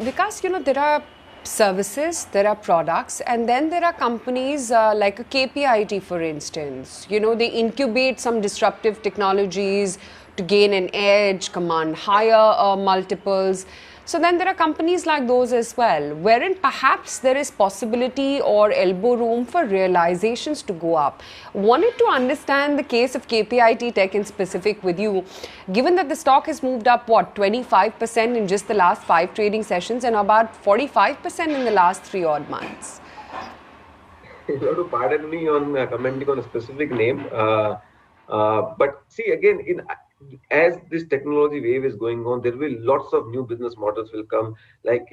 Vikas, there are services, there are products, and then there are companies like a KPIT, for instance. They incubate some disruptive technologies to gain an edge, command higher multiples. So then there are companies like those as well, wherein perhaps there is possibility or elbow room for realizations to go up. Wanted to understand the case of KPIT Tech in specific with you, given that the stock has moved up, 25% in just the last 5 trading sessions and about 45% in the last 3 odd months. You have to pardon me on commenting on a specific name. But see, again, as this technology wave is going on, there will lots of new business models will come. Like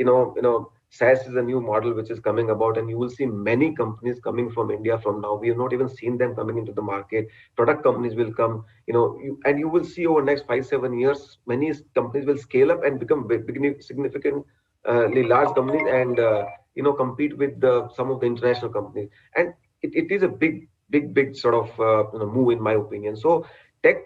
SaaS is a new model which is coming about, and you will see many companies coming from India from now. We have not even seen them coming into the market. Product companies will come, and you will see over next 5-7 years, many companies will scale up and become significantly large companies, and compete with some of the international companies. And it is a big sort of move, in my opinion. So tech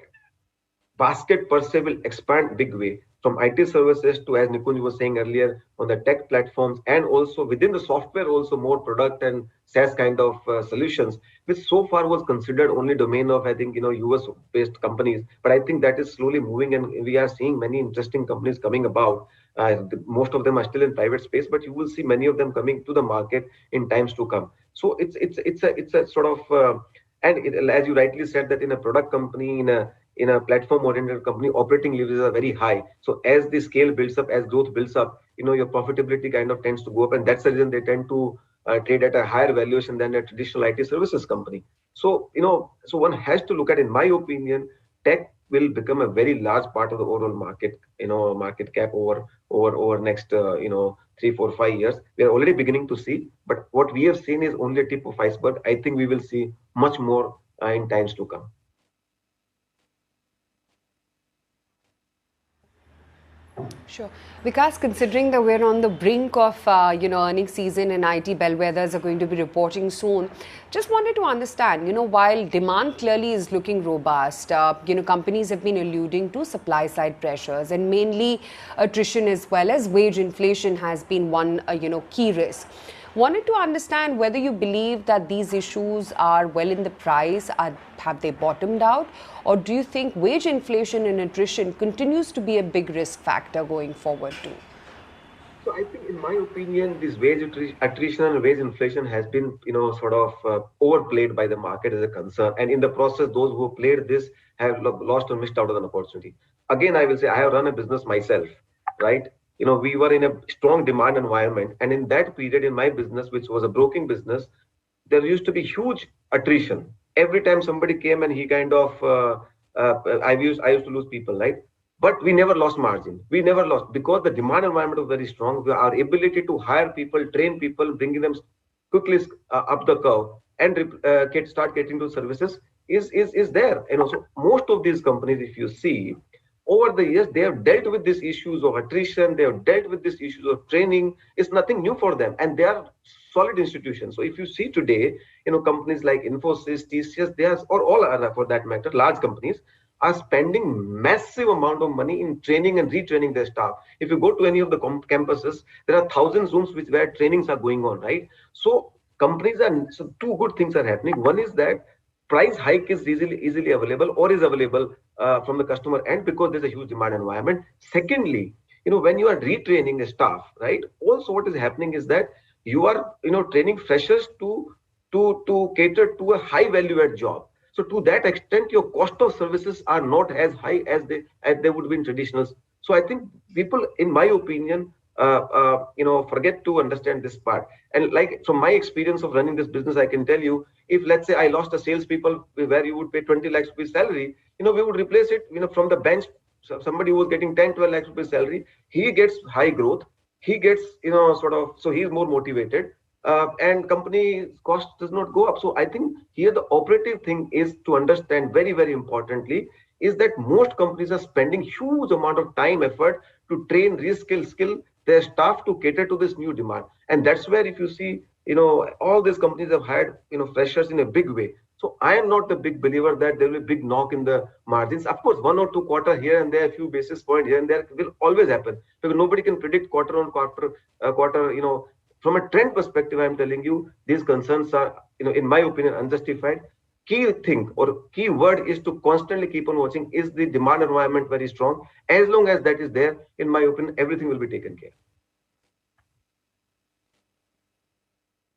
basket per se will expand big way, from IT services to, as Nikunj was saying earlier, on the tech platforms, and also within the software, also more product and SaaS kind of solutions, which so far was considered only domain of, I think, US based companies. But I think that is slowly moving, and we are seeing many interesting companies coming about. Most of them are still in private space, but you will see many of them coming to the market in times to come. So it's a sort of as you rightly said, that in a product company, in a platform oriented company, operating leverages are very high. So as the scale builds up, as growth builds up, your profitability kind of tends to go up, and that's the reason they tend to trade at a higher valuation than a traditional IT services company. So so one has to look at, in my opinion, tech will become a very large part of the overall market, market cap over next 3, 4, 5 years. We are already beginning to see, but what we have seen is only a tip of iceberg. I think we will see much more in times to come. Sure. Vikas, considering that we're on the brink of, earnings season and IT bellwethers are going to be reporting soon, just wanted to understand, while demand clearly is looking robust, companies have been alluding to supply side pressures and mainly attrition as well as wage inflation has been one, key risk. Wanted to understand whether you believe that these issues are well in the price, have they bottomed out, or do you think wage inflation and attrition continues to be a big risk factor going forward too? So I think, in my opinion, this wage attrition and wage inflation has been, sort of overplayed by the market as a concern. And in the process, those who played this have lost or missed out on an opportunity. Again, I will say, I have run a business myself, right? We were in a strong demand environment. And in that period, in my business, which was a broking business, there used to be huge attrition. Every time somebody came and he kind of, I used to lose people, right? But we never lost margin. We never lost, because the demand environment was very strong. Our ability to hire people, train people, bringing them quickly up the curve, and start getting to services is there. And also, most of these companies, if you see, over the years, they have dealt with these issues of attrition. They have dealt with these issues of training. It's nothing new for them, and they are solid institutions. So if you see today, companies like Infosys, TCS, they are, or all other, for that matter, large companies, are spending massive amount of money in training and retraining their staff. If you go to any of the campuses, there are thousands rooms where trainings are going on, right? So so two good things are happening. One is that price hike is easily available, or is available from the customer end, because there's a huge demand environment. Secondly, when you are retraining a staff, right? Also, what is happening is that you are training freshers to cater to a high value add job. So to that extent, your cost of services are not as high as they would be in traditional. So I think people, in my opinion, forget to understand this part. And like, from my experience of running this business, I can tell you, if let's say I lost a salespeople where you would pay 20 lakhs rupees salary, we would replace it, from the bench. So somebody who was getting 10, 12 lakhs rupees salary, he gets high growth. He gets, so he's more motivated. And company cost does not go up. So I think here the operative thing is to understand, very, very importantly, is that most companies are spending huge amount of time, effort to train, skill their staff to cater to this new demand. And that's where, if you see, all these companies have hired, freshers in a big way. So I am not a big believer that there will be big knock in the margins. Of course, 1 or 2 quarter here and there, a few basis point here and there will always happen, because nobody can predict quarter on quarter. Quarter, from a trend perspective, I'm telling you, these concerns are, in my opinion, unjustified. Key thing or key word is to constantly keep on watching. Is the demand environment very strong? As long as that is there, in my opinion, everything will be taken care.